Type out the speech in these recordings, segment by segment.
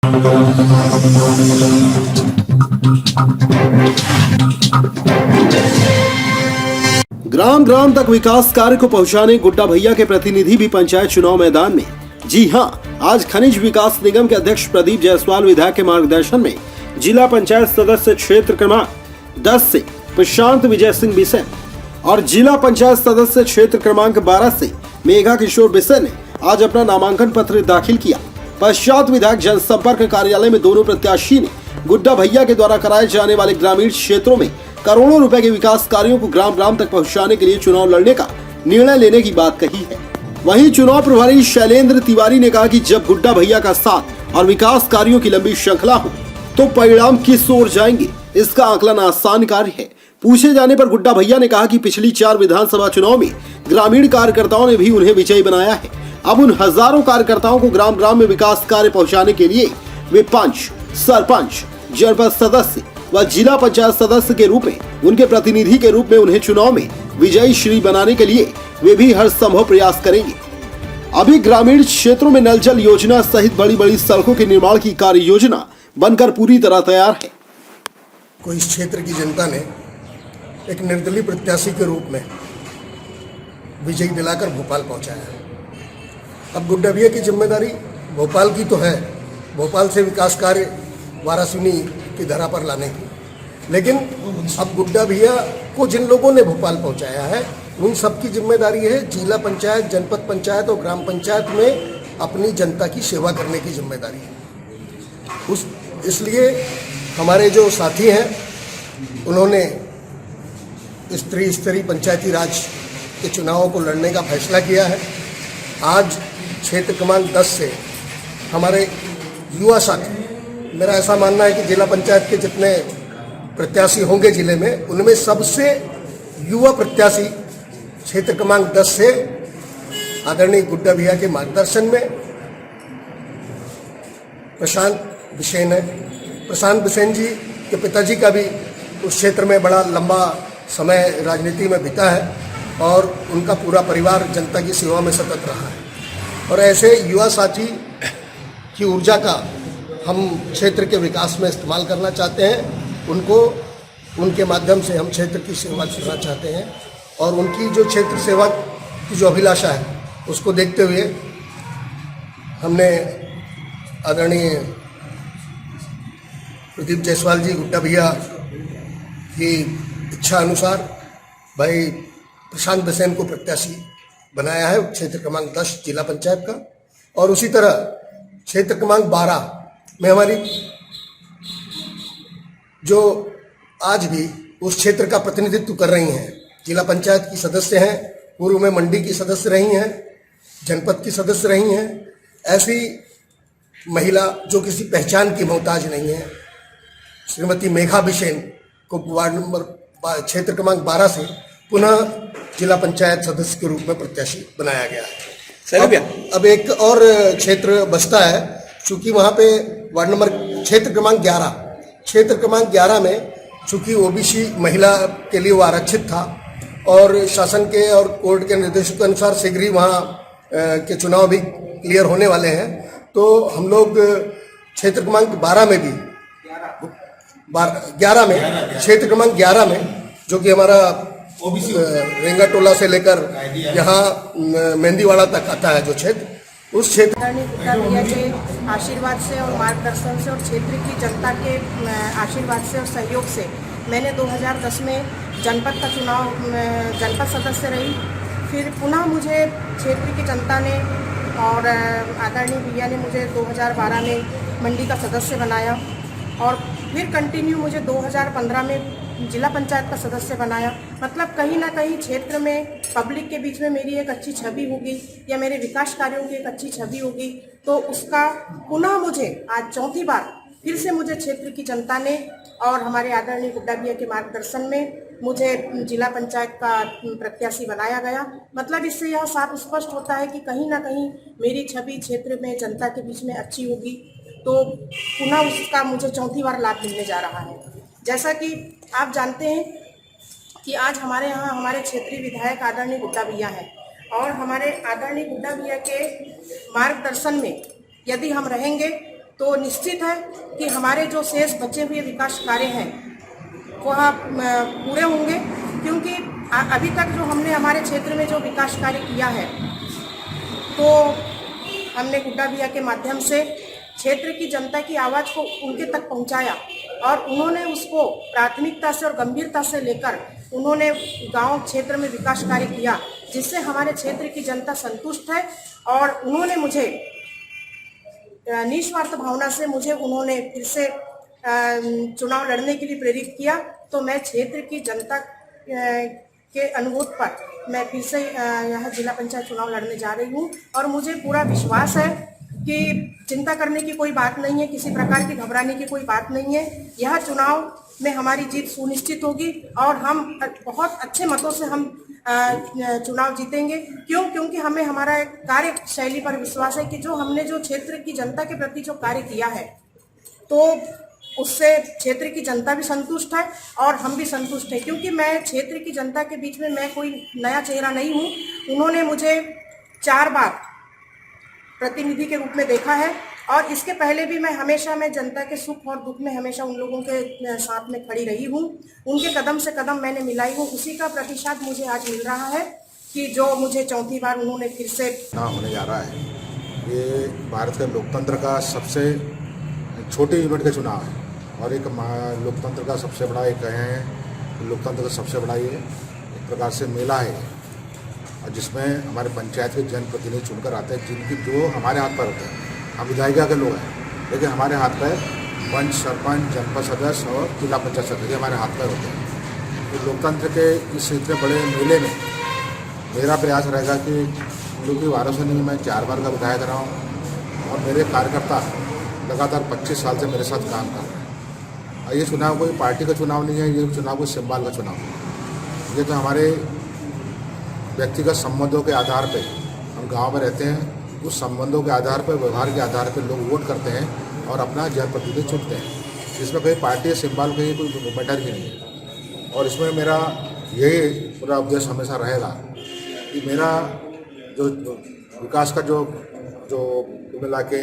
ग्राम ग्राम तक विकास कार्य को पहुंचाने गुड्डा भैया के प्रतिनिधि भी पंचायत चुनाव मैदान में। जी हां, आज खनिज विकास निगम के अध्यक्ष प्रदीप जायसवाल विधायक के मार्गदर्शन में जिला पंचायत सदस्य क्षेत्र क्रमांक 10 से प्रशांत विजय सिंह बिसेन और जिला पंचायत सदस्य क्षेत्र क्रमांक 12 से मेघा किशोर बिसेन ने आज अपना नामांकन पत्र दाखिल किया। पश्चात विधायक जनसंपर्क कार्यालय में दोनों प्रत्याशी ने गुड्डा भैया के द्वारा कराए जाने वाले ग्रामीण क्षेत्रों में करोड़ों रुपए के विकास कार्यों को ग्राम ग्राम तक पहुंचाने के लिए चुनाव लड़ने का निर्णय लेने की बात कही है। वहीं चुनाव प्रभारी शैलेंद्र तिवारी ने कहा कि जब गुड्डा भैया का साथ और विकास कार्यों की लंबी श्रृंखला हो तो परिणाम किस ओर जाएंगे, इसका आकलन आसान कार्य है। पूछे जाने पर गुड्डा भैया ने कहा कि पिछली 4 विधानसभा चुनाव में ग्रामीण कार्यकर्ताओं ने भी उन्हें विजयी बनाया है। अब उन हजारों कार्यकर्ताओं को ग्राम ग्राम में विकास कार्य पहुंचाने के लिए वे पंच, सरपंच, जनपद सदस्य व जिला पंचायत सदस्य के रूप में, उनके प्रतिनिधि के रूप में उन्हें चुनाव में विजयी श्री बनाने के लिए वे भी हर संभव प्रयास करेंगे। अभी ग्रामीण क्षेत्रों में नल जल योजना सहित बड़ी बड़ी सड़कों के निर्माण की कार्य योजना बनकर पूरी तरह तैयार है। को इस क्षेत्र की जनता ने एक निर्दलीय प्रत्याशी के रूप में विजयी दिलाकर भोपाल पहुंचाया है। अब गुड्डा भैया की जिम्मेदारी भोपाल की तो है, भोपाल से विकास कार्य वाराणसी की धरा पर लाने की, लेकिन अब गुड्डा भैया को जिन लोगों ने भोपाल पहुंचाया है उन सबकी जिम्मेदारी है जिला पंचायत, जनपद पंचायत और ग्राम पंचायत में अपनी जनता की सेवा करने की जिम्मेदारी है। इसलिए हमारे जो साथी हैं उन्होंने त्रिस्तरीय पंचायती राज के चुनावों को लड़ने का फैसला किया है। आज क्षेत्र क्रमांक 10 से हमारे युवा साथी, मेरा ऐसा मानना है कि जिला पंचायत के जितने प्रत्याशी होंगे जिले में, उनमें सबसे युवा प्रत्याशी क्षेत्र क्रमांक 10 से आदरणीय गुड्डा भैया के मार्गदर्शन में प्रशांत बिसेन है। प्रशांत बिसेन जी के पिताजी का भी उस क्षेत्र में बड़ा लंबा समय राजनीति में बीता है और उनका पूरा परिवार जनता की सेवा में सतत रहा है। और ऐसे युवा साथी की ऊर्जा का हम क्षेत्र के विकास में इस्तेमाल करना चाहते हैं। उनके माध्यम से हम क्षेत्र की सेवा करना चाहते हैं और उनकी जो क्षेत्र सेवा की जो अभिलाषा है उसको देखते हुए हमने आदरणीय प्रदीप जायसवाल जी, गुड्डा भैया की इच्छा अनुसार भाई प्रशांत बिसेन को प्रत्याशी बनाया है क्षेत्र क्रमांक 10 जिला पंचायत का। और उसी तरह क्षेत्र क्रमांक 12 में हमारी जो आज भी उस क्षेत्र का प्रतिनिधित्व कर रही हैं, जिला पंचायत की सदस्य हैं, पूर्व में मंडी की सदस्य रही हैं, जनपद की सदस्य रही हैं, ऐसी महिला जो किसी पहचान की मोहताज नहीं है, श्रीमती मेघा बिसेन को वार्ड नंबर क्षेत्र क्रमांक 12 से पुनः जिला पंचायत सदस्य के रूप में प्रत्याशी बनाया गया है। अब एक और क्षेत्र बचता है, चूंकि वहाँ पे वार्ड नंबर क्षेत्र क्रमांक 11 में चूंकि ओबीसी महिला के लिए वो आरक्षित था और शासन के और कोर्ट के निर्देशों के अनुसार शीघ्र ही वहाँ के चुनाव भी क्लियर होने वाले हैं, तो हम लोग क्षेत्र क्रमांक 12 में भी 11 में क्षेत्र क्रमांक 11 में जो कि हमारा रेंगा टोला से लेकर यहाँ मेहंदीवाड़ा तक आता है जो क्षेत्र, उस क्षेत्र गुड्डा भैया के आशीर्वाद से और मार्गदर्शन से और क्षेत्र की जनता के आशीर्वाद से और सहयोग से मैंने 2010 में जनपद का चुनाव जनपद सदस्य रही। फिर पुनः मुझे क्षेत्र की जनता ने और आदरणीय भैया ने मुझे 2012 में मंडी का सदस्य बनाया और फिर कंटिन्यू मुझे 2015 में जिला पंचायत का सदस्य बनाया। मतलब कहीं ना कहीं क्षेत्र में पब्लिक के बीच में मेरी एक अच्छी छवि होगी या मेरे विकास कार्यों की एक अच्छी छवि होगी, तो उसका पुनः मुझे आज चौथी बार फिर से मुझे क्षेत्र की जनता ने और हमारे आदरणीय गुड्डा भैया के मार्गदर्शन में मुझे जिला पंचायत का प्रत्याशी बनाया गया। मतलब इससे यह साफ स्पष्ट होता है कि कहीं ना कहीं मेरी छवि क्षेत्र में जनता के बीच में अच्छी होगी, तो पुनः उसका मुझे चौथी बार लाभ मिलने जा रहा है। जैसा कि आप जानते हैं कि आज हमारे यहाँ हमारे क्षेत्रीय विधायक आदरणीय गुड्डा भैया हैं और हमारे आदरणीय गुड्डा भैया के मार्गदर्शन में यदि हम रहेंगे तो निश्चित है कि हमारे जो शेष बचे हुए विकास कार्य हैं वह पूरे होंगे, क्योंकि अभी तक जो हमने हमारे क्षेत्र में जो विकास कार्य किया है तो हमने गुड्डा भैया के माध्यम से क्षेत्र की जनता की आवाज़ को उनके तक पहुंचाया और उन्होंने उसको प्राथमिकता से और गंभीरता से लेकर उन्होंने गांव क्षेत्र में विकास कार्य किया, जिससे हमारे क्षेत्र की जनता संतुष्ट है। और उन्होंने मुझे निस्वार्थ भावना से उन्होंने फिर से चुनाव लड़ने के लिए प्रेरित किया। तो मैं क्षेत्र की जनता के अनुरोध पर मैं फिर से यहाँ जिला पंचायत चुनाव लड़ने जा रही हूँ और मुझे पूरा विश्वास है कि चिंता करने की कोई बात नहीं है, किसी प्रकार की घबराने की कोई बात नहीं है। यह चुनाव में हमारी जीत सुनिश्चित होगी और हम बहुत अच्छे मतों से हम चुनाव जीतेंगे। क्योंकि हमें हमारा कार्य शैली पर विश्वास है कि जो हमने जो क्षेत्र की जनता के प्रति जो कार्य किया है तो उससे क्षेत्र की जनता भी संतुष्ट है और हम भी संतुष्ट हैं, क्योंकि मैं क्षेत्र की जनता के बीच में मैं कोई नया चेहरा नहीं हूँ। उन्होंने मुझे 4 बार प्रतिनिधि के रूप में देखा है और इसके पहले भी मैं जनता के सुख और दुख में हमेशा उन लोगों के साथ में खड़ी रही हूँ, उनके कदम से कदम मैंने मिलाई हूँ। उसी का प्रतिशत मुझे आज मिल रहा है कि जो मुझे 4थी बार उन्होंने फिर से चुनाव होने जा रहा है। ये भारत के लोकतंत्र का सबसे छोटे यूनिट का चुनाव है और एक लोकतंत्र का सबसे बड़ा एक है, लोकतंत्र का सबसे बड़ा ये एक प्रकार से मेला है और जिसमें हमारे पंचायत के जनप्रतिनिधि चुनकर आते हैं, जिनकी जो हमारे हाथ पर होते हैं। हम विधायिका के लोग हैं लेकिन हमारे हाथ पर पंच, सरपंच, जनपद सदस्य और जिला पंचायत सदस्य हमारे हाथ पर होते हैं। तो लोकतंत्र के इस इतने बड़े मेले में मेरा प्रयास रहेगा कि क्योंकि वाराणसी में मैं 4 बार का विधायक रहा हूँ और मेरे कार्यकर्ता लगातार 25 साल से मेरे साथ काम कर रहे हैं। और ये चुनाव कोई पार्टी का चुनाव नहीं है, ये चुनाव कोई सिंबल का चुनाव है। ये तो हमारे व्यक्तिगत संबंधों के आधार पर हम गांव में रहते हैं, उस संबंधों के आधार पर, व्यवहार के आधार पर लोग वोट करते हैं और अपना जनप्रतिनिधि चुनते हैं। इसमें कहीं पार्टी सिंबल कहीं कोई मैटर ही नहीं है। और इसमें मेरा यही पूरा उद्देश्य हमेशा रहेगा कि मेरा जो विकास का जो मिला के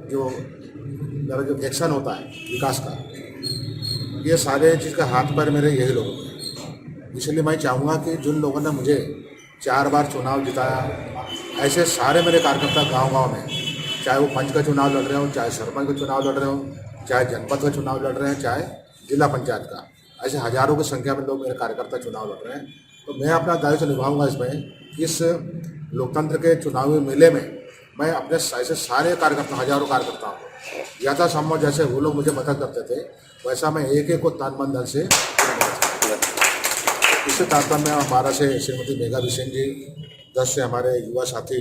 जो मेरा जो एक्शन होता है विकास का, ये सारे चीज़ का हाथ पर मेरे यही लोग हैं। इसलिए मैं चाहूँगा कि जिन लोगों ने मुझे 4 बार चुनाव जिताया, ऐसे सारे मेरे कार्यकर्ता गांव-गांव में, चाहे वो पंच का चुनाव लड़ रहे हो, चाहे सरपंच का चुनाव लड़ रहे हो, चाहे जनपद का चुनाव लड़ रहे हैं, चाहे जिला पंचायत का, ऐसे हज़ारों की संख्या में लोग मेरे कार्यकर्ता चुनाव लड़ रहे हैं। तो मैं अपना दायित्व निभाऊंगा इसमें। इस लोकतंत्र के चुनावी मेले में मैं अपने ऐसे सारे कार्यकर्ता, हज़ारों कार्यकर्ताओं को यथासंभव जैसे वो लोग मुझे मदद करते थे, वैसा मैं एक को तन मन धन से। इससे तात्पर्य हमारा से श्रीमती मेघा बिसेन जी, 10 से हमारे युवा साथी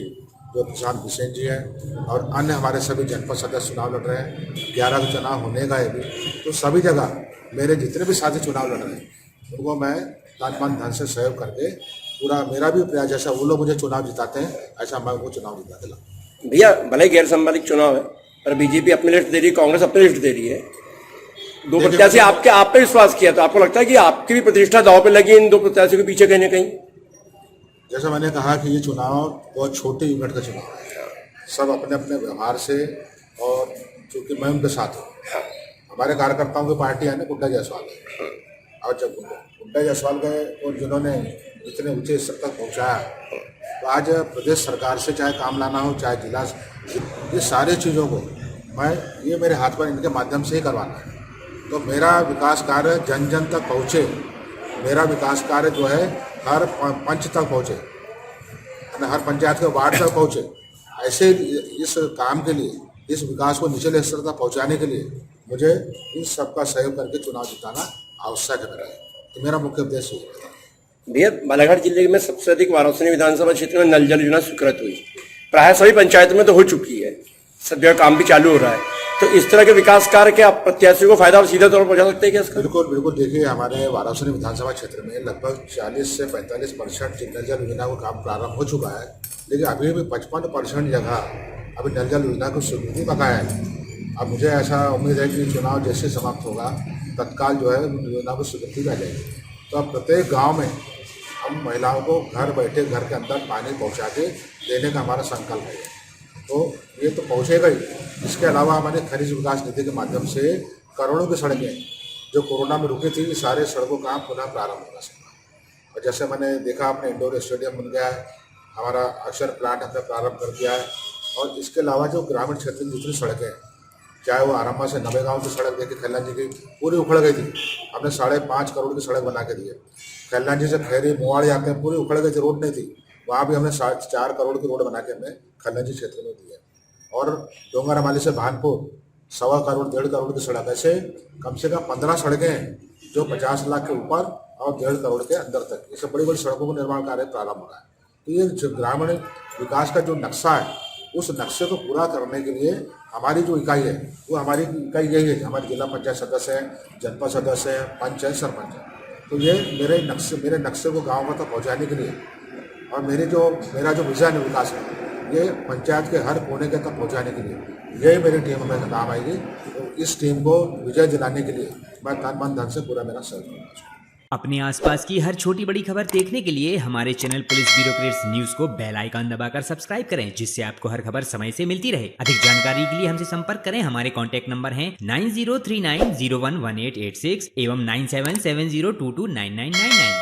जो प्रशांत बिसेन जी हैं और अन्य हमारे सभी जनपद सदस्य चुनाव लड़ रहे हैं। 11 का चुनाव होने का है भी, तो सभी जगह मेरे जितने भी साथी चुनाव लड़ रहे हैं उनको मैं तन मन धन से सहयोग करके पूरा मेरा भी प्रयास, जैसा वो लोग मुझे चुनाव जिताते हैं ऐसा मैं उनको चुनाव जिता दिला। भैया भले गैर संवैधानिक चुनाव है पर बीजेपी अपनी लिस्ट दे रही है, कांग्रेस अपनी लिस्ट दे रही है। 2 प्रत्याशी आप पे विश्वास किया, तो आपको लगता है कि आपकी भी प्रतिष्ठा दांव पे लगी इन 2 प्रत्याशियों के पीछे कहीं ना कहीं? जैसा मैंने कहा कि ये चुनाव बहुत छोटे यूनिट का चुनाव है, सब अपने अपने व्यवहार से, और चूँकि मैं उनके साथ हूँ, हमारे कार्यकर्ताओं की पार्टी है ना गुड्डा जायसवाल है, और जब गुड्डा जायसवाल गए और जिन्होंने इतने ऊंचे स्तर तक पहुँचाया, तो आज प्रदेश सरकार से चाहे काम लाना हो, चाहे जिला, ये सारी चीज़ों को ये मेरे हाथ पर इनके माध्यम से ही करवाना है। तो मेरा विकास कार्य जन जन तक पहुँचे, मेरा विकास कार्य जो है हर पंच तक पहुँचे, हर पंचायत के वार्ड तक पहुँचे। ऐसे इस काम के लिए, इस विकास को निचले स्तर तक पहुँचाने के लिए मुझे इन सबका सहयोग करके चुनाव जिताना आवश्यक है। तो मेरा मुख्य उद्देश्य ये है। भैया बालाघाट जिले में सबसे अधिक वाराणसी विधानसभा क्षेत्र में नल जल योजना स्वीकृत हुई, प्राय सभी पंचायतों में तो हो चुकी है, सब जगह काम भी चालू हो रहा है। तो इस तरह के विकास कार्य के आप प्रत्याशियों को फायदा सीधे तौर पर पहुंचा सकते हैं क्या इसका? बिल्कुल बिल्कुल। देखिए, हमारे वाराणसी विधानसभा क्षेत्र में लगभग 40 से 45% नल जल योजना का काम प्रारंभ हो चुका है, लेकिन अभी भी 55% जगह अभी नल जल योजना को स्वीकृति बकाया है। अब मुझे ऐसा उम्मीद है कि चुनाव जैसे समाप्त होगा तत्काल जो है योजना को स्वीकृति आ जाएगी। तो अब प्रत्येक गाँव में हम महिलाओं को घर बैठे घर के अंदर पानी पहुँचा के देने का हमारा संकल्प है। तो ये तो पहुँचेगा ही। इसके अलावा हमारे खनिज विकास निधि के माध्यम से करोड़ों की सड़कें जो कोरोना में रुकी थी, सारे सड़कों का काम पुनः प्रारंभ होगा सकता। और जैसे मैंने देखा अपने इंडोर स्टेडियम बन गया है, हमारा अक्षर प्लांट हमने प्रारंभ कर दिया है। और इसके अलावा जो ग्रामीण क्षेत्र की दूसरी सड़कें हैं, चाहे वो आरामा से नवे गाँव की सड़क देखिए, खैलान जी की पूरी उखड़ गई थी, हमने 5.5 करोड़ की सड़क बना के दी है। खैलान जी से खैरी मोवाड़ी आते हैं, पूरी उखड़ गई थी, रोड नहीं थी, वहाँ भी हमने 4 करोड़ की रोड बना के हमने खैलान जी क्षेत्र में दी है। और डोंगरमाली से भानपुर 1.25 करोड़ 1.5 करोड़ की सड़क, ऐसे कम से कम 15 सड़कें हैं जो 50 लाख के ऊपर और 1.5 करोड़ के अंदर तक, इससे बड़ी बड़ी सड़कों का निर्माण कार्य प्रारंभ हो रहा है। तो ये जो ग्रामीण विकास का जो नक्शा है, उस नक्शे को पूरा करने के लिए हमारी जो इकाई है, वो हमारी इकाई यही है, हमारे जिला पंचायत सदस्य हैं, जनपद सदस्य हैं, पंच है, सरपंच है। तो ये मेरे नक्शे को गाँव तक पहुँचाने के लिए और मेरा जो विजन है विकास का, ये पंचायत के हर कोने के तक पहुंचाने के लिए यही मेरी टीम में काम आएगी। तो इस टीम को विजय दिलाने के लिए मैं तन मन धन से पूरा मेरा सहयोग करूँगा। अपने आसपास की हर छोटी बड़ी खबर देखने के लिए हमारे चैनल पुलिस ब्यूरोक्रेट्स न्यूज को बेल आइकन दबाकर सब्सक्राइब करें, जिससे आपको हर खबर समय से मिलती रहे। अधिक जानकारी के लिए हमसे संपर्क करें। हमारे कॉन्टैक्ट नंबर हैं 9039011886 एवं 9770229999।